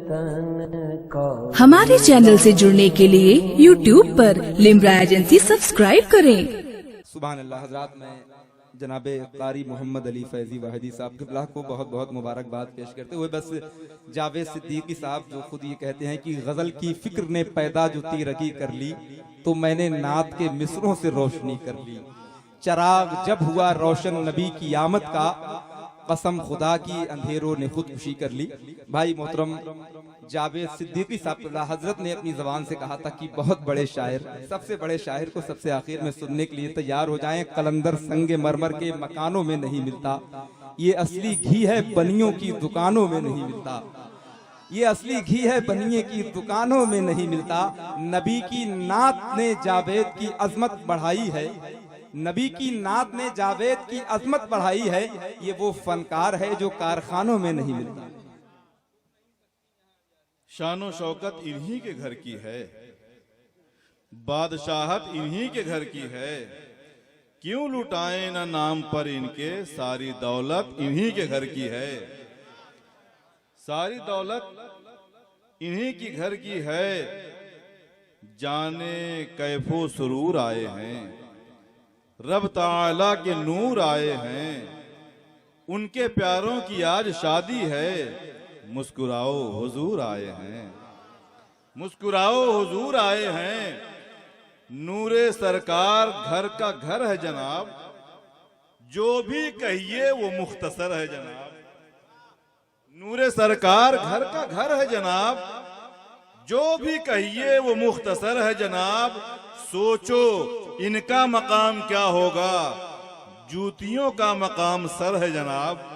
वतन का। हमारे चैनल से जुड़ने के लिए YouTube पर लिम्रा एजेंसी सब्सक्राइब करें। सुभान अल्लाह। हजरात, मैं जनाबे कारी मोहम्मद अली फैजी वाहिदी साहब क़िबला को बहुत बहुत मुबारकबाद पेश करते हुए, बस जावेद सिद्दीकी साहब जो खुद ये कहते हैं कि गजल की फिक्र ने पैदा जो तीरगी कर ली, तो मैंने नात के मिसरों से रोशनी कर ली। चराग जब हुआ रोशन नबी की आमद का, कसम खुदा की अंधेरों ने खुदकुशी कर ली। भाई मोहतरम जावेद सिद्दीकी साहब हजरत ने अपनी जबान से कहा था कि बहुत बड़े शायर, सबसे बड़े शायर को सबसे आखिर में सुनने के लिए तैयार हो जाएं। कलंदर संगे मरमर के मकानों में नहीं मिलता, ये असली घी है बनियों की दुकानों में नहीं मिलता। ये असली घी है बनिए की दुकानों में नहीं मिलता। नबी की नात ने जावेद की अजमत बढ़ाई है, नबी की नात ने जावेद की अजमत बढ़ाई है। ये वो फनकार है जो कारखानों में नहीं मिलता। शानो शौकत इन्हीं के घर की है, बादशाहत इन्हीं के घर की है। क्यों लुटाए ना नाम पर इनके, सारी दौलत इन्हीं के घर की है। सारी दौलत इन्हीं की घर की है। जाने कैफो सुरूर आए हैं, रब ताला के नूर आए हैं। उनके प्यारों की आज शादी है, मुस्कुराओ हुजूर आए हैं। मुस्कुराओ हुजूर आए हैं। नूरे सरकार घर का घर है जनाब, जो भी कहिए वो मुख्तसर है जनाब। नूरे सरकार घर का घर है जनाब, जो भी कहिए वो मुख्तसर है जनाब। सोचो इनका मकाम क्या होगा, जूतियों का मकाम सर है जनाब।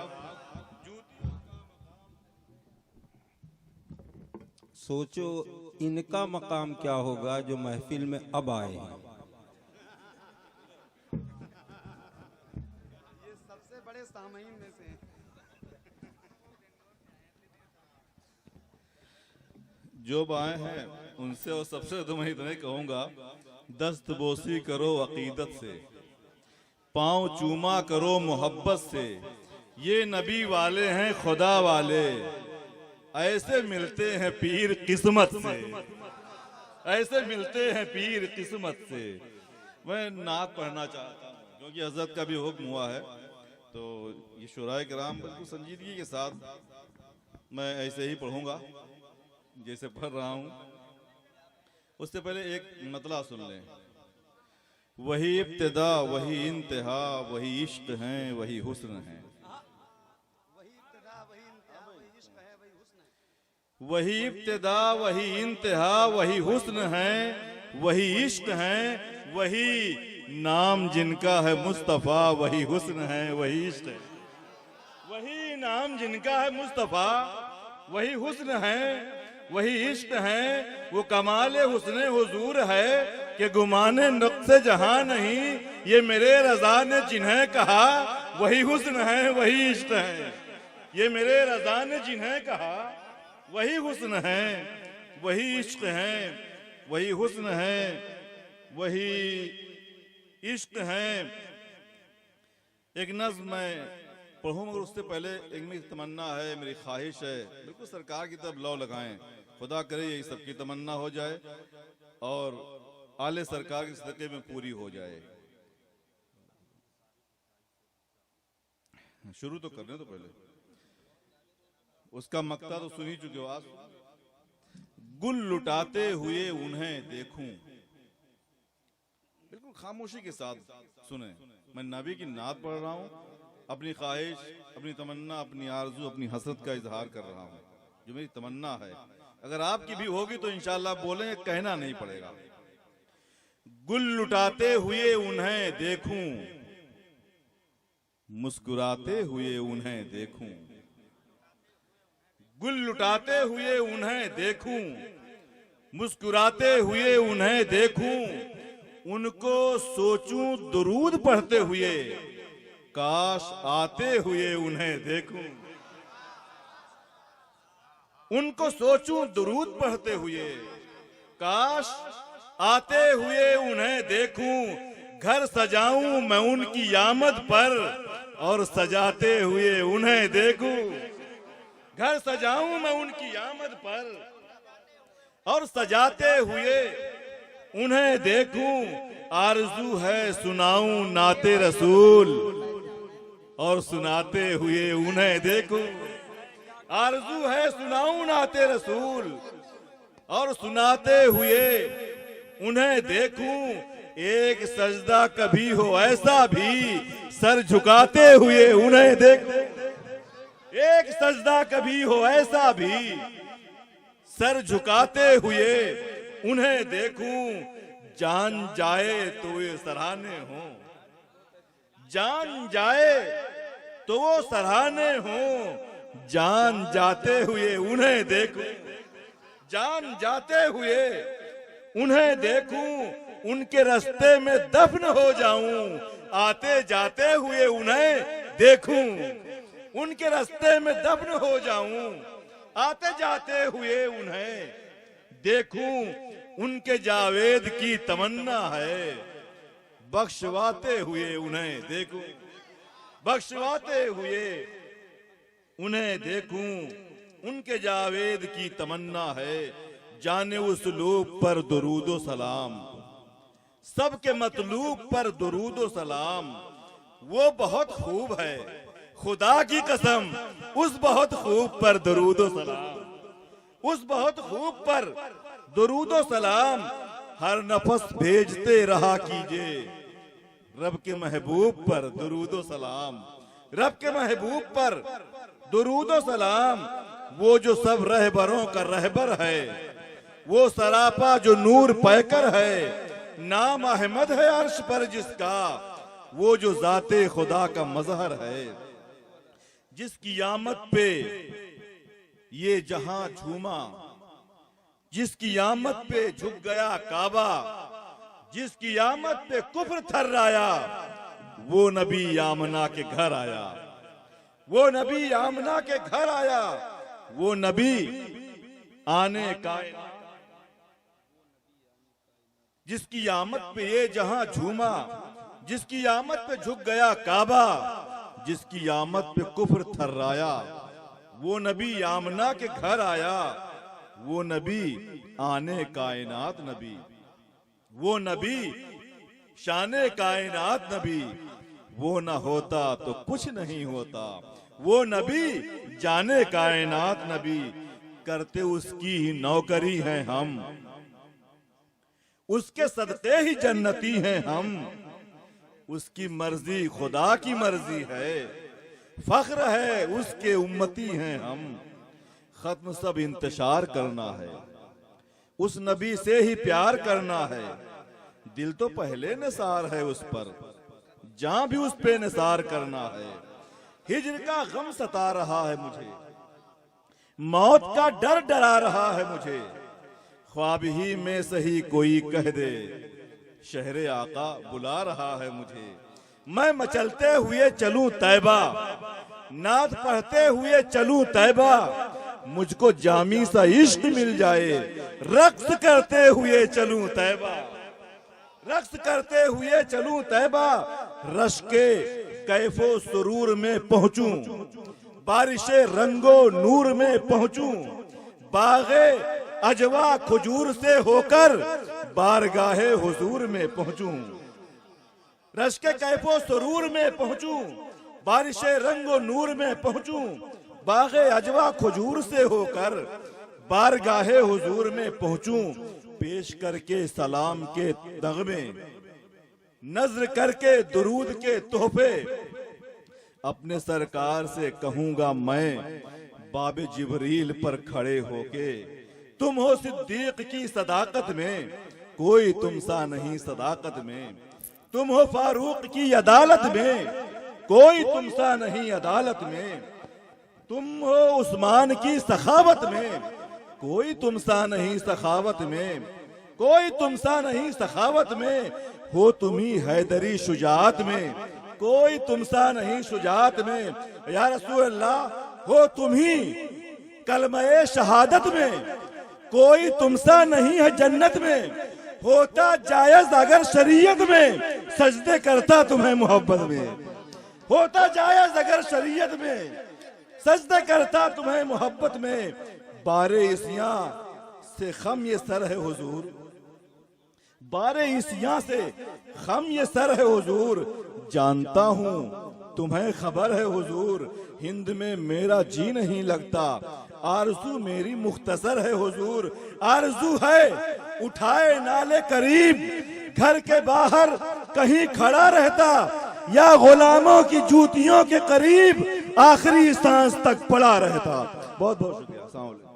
सोचो इनका मकाम क्या होगा जो महफिल में अब आए हैं। ये सबसे बड़े सामईन में से जो आए हैं उनसे और सबसे तो मैं इतना कहूंगा, दस्त बोसी करो अकीदत से, पांव चूमा करो मोहब्बत से। ये नबी वाले हैं खुदा वाले, ऐसे मिलते हैं पीर किस्मत से। ऐसे मिलते हैं पीर किस्मत से। मैं नात पढ़ना चाहता हूँ क्योंकि हजरत का भी हुक्म हुआ है, तो ये शुराए किराम बिल्कुल संजीदगी के साथ मैं ऐसे ही पढ़ूंगा जैसे पढ़ रहा हूँ। उससे पहले एक मतला सुन लें। वही इब्तिदा वही इंतहा, वही इश्क है वही हुस्न है। वही इब्तिदा वही इंतहा वही हुस्न है, वही इश्क है वही नाम जिनका है मुस्तफा, वही हुस्न है वही इश्क है। वही नाम जिनका है मुस्तफा, वही हुस्न है वही इश्क है। वो कमाले हुस्न हुजूर है कि गुमाने नुक्से जहां नहीं, ये मेरे रजा ने जिन्हें कहा, वही हुस्न है वही इश्क है। ये मेरे रजा ने जिन्हें कहा, वही हुस्न है वही इश्क है। वही हुस्न है वही इश्क है। एक नज़्म मैं पढ़ूं मगर उससे पहले एक मेरी तमन्ना है, मेरी ख्वाहिश है, बिल्कुल सरकार की तरफ लौ लगाएं। खुदा करे यही सबकी तमन्ना हो जाए और आले सरकार के सदक़े में पूरी हो जाए। शुरू तो करने तो पहले उसका मक्ता तो सुन ही चुके हो आप। गुल लुटाते हुए उन्हें देखूं, बिल्कुल खामोशी के साथ सुने। मैं नबी की नात पढ़ रहा हूं, अपनी ख्वाहिश, अपनी तमन्ना, अपनी आरजू, अपनी हसरत का इजहार कर रहा हूं, जो मेरी तमन्ना है। अगर आपकी भी होगी तो इंशाअल्लाह बोलेंगे, कहना नहीं पड़ेगा। गुल लुटाते हुए उन्हें देखूं, मुस्कुराते हुए उन्हें देखूं। गुल लुटाते हुए उन्हें देखूं, मुस्कुराते हुए उन्हें देखूं। उनको सोचूं दुरूद पढ़ते हुए, काश आते हुए उन्हें देखूं। उनको सोचूं दुरूद पढ़ते हुए, काश आते हुए उन्हें देखूं। घर सजाऊं मैं उनकी आमद पर और सजाते हुए उन्हें देखूं। घर सजाऊं मैं उनकी आमद पर, और सजाते हुए उन्हें देखूं, आरज़ू है सुनाऊं नाते रसूल, और सुनाते हुए उन्हें देखूं, आरज़ू है सुनाऊं नाते रसूल, और सुनाते हुए उन्हें देखूं, एक सजदा कभी हो ऐसा भी, सर झुकाते हुए उन्हें देखूं, एक सजदा कभी हो ऐसा भी, सर झुकाते हुए उन्हें देखूं, जान जाए तो वे सराहने हो, जान जाए तो वो सराहने हो, जान जाते हुए उन्हें देखूं, जान जाते हुए उन्हें देखूं, उनके रास्ते में दफन हो जाऊं, आते जाते हुए उन्हें देखूं, उनके रास्ते में दफन हो जाऊं, आते जाते हुए उन्हें देखूं, उनके जावेद की तमन्ना है, बख्शवाते हुए उन्हें देखूं, बख्शवाते हुए उन्हें देखूं, उनके जावेद की तमन्ना है, जाने उस लूब पर दुरूदो सलाम, सबके मतलूब पर दुरूदो सलाम, वो बहुत खूब है, खुदा की कसम उस बहुत खूब पर दुरूदो सलाम, उस बहुत खूब पर दुरूदो सलाम, हर नफस भेजते रहा कीजिए, रब के महबूब पर दुरूदो सलाम, रब के महबूब पर दुरूदो सलाम, वो जो सब रहबरों का रहबर है, वो सरापा जो नूर पैकर है, नाम अहमद है अर्श पर जिसका, वो जो जाते खुदा का मजहर है, जिसकी आमद पे ये जहां झूमा, जिसकी आमद पे झुक गया काबा, जिसकी आमद पे कुफ्र थर्राया, वो नबी आमना के घर आया, वो नबी आमना के घर आया, वो नबी आने का, जिसकी आमद पे ये जहां झूमा, जिसकी आमद पे झुक गया काबा, जिसकी आमद पे कुफ्र थर्राया, वो नबी आमना के घर आया, वो नबी आने कायनात नबी, वो नबी शाने कायनात नबी, वो न होता तो कुछ नहीं होता, वो नबी जाने कायनात नबी, करते उसकी ही नौकरी हैं हम, उसके सदके ही जन्नती हैं हम, उसकी मर्जी खुदा की मर्जी है, फख्र है उसके उम्मती हैं हम, खत्म सब इंतशार करना है, उस नबी से ही प्यार करना है, दिल तो पहले निसार है उस पर, जहां भी उस पे निसार करना है, हिज्र का गम सता रहा है मुझे, मौत का डर डरा रहा है मुझे, ख्वाब ही में सही कोई कह दे, शहरे आका बुला रहा है मुझे, मैं मचलते हुए चलूं तैबा, नात पढ़ते हुए चलूं तैबा, मुझको जामी सा इश्क मिल जाए, रक्स करते हुए चलूं तैबा, रक्स करते हुए चलूं तैबा, रश के कैफो सुरूर में पहुंचूं, बारिशे रंगो नूर में पहुंचूं, बागे अजवा खजूर से होकर बारगाहे हुजूर में पहुंचूं, रश के कैफो सुरूर में पहुंचूं, बारिशे रंगो नूर में पहुंचूं, बागे अजवा खजूर से होकर बारगाहे हुजूर में पहुंचूं, पेश करके सलाम के नगमे, नजर करके दुरूद के तोहफे, अपने सरकार से कहूंगा मैं, बाबे जिबरील पर खड़े होके, तुम हो सिद्दीक की सदाकत में, कोई तुमसा नहीं सदाकत में, तुम हो फारूक की अदालत में, कोई तुमसा नहीं अदालत में, तुम हो उस्मान की सखावत में, कोई तुमसा नहीं सखावत में, कोई तुमसा नहीं सखावत में, हो तुम्ही हैदरी शुजात में, कोई तुमसा नहीं शुजात में, या रसूल अल्लाह हो तुम्ही कलमे शहादत में, कोई तुमसा नहीं है जन्नत में, होता जायज अगर शरीयत में, सजदे करता तुम्हें मोहब्बत में, होता जायज अगर शरीयत में, सजदा करता तुम्हें मोहब्बत में, बारे इसियां से खम ये सर है हुजूर, बारे इसियां से खम ये सर है हुजूर, जानता हूं तुम्हें खबर है हुजूर, हिंद में मेरा जी नहीं लगता, आरज़ू मेरी मुख्तसर है हुजूर, आरज़ू है उठाए नाले करीब, घर के बाहर कहीं खड़ा रहता, या गुलामों की जूतियों के करीब आखिरी सांस तक पड़ा रहता। बहुत बहुत शुक्रिया। अस्सलाम वालेकुम।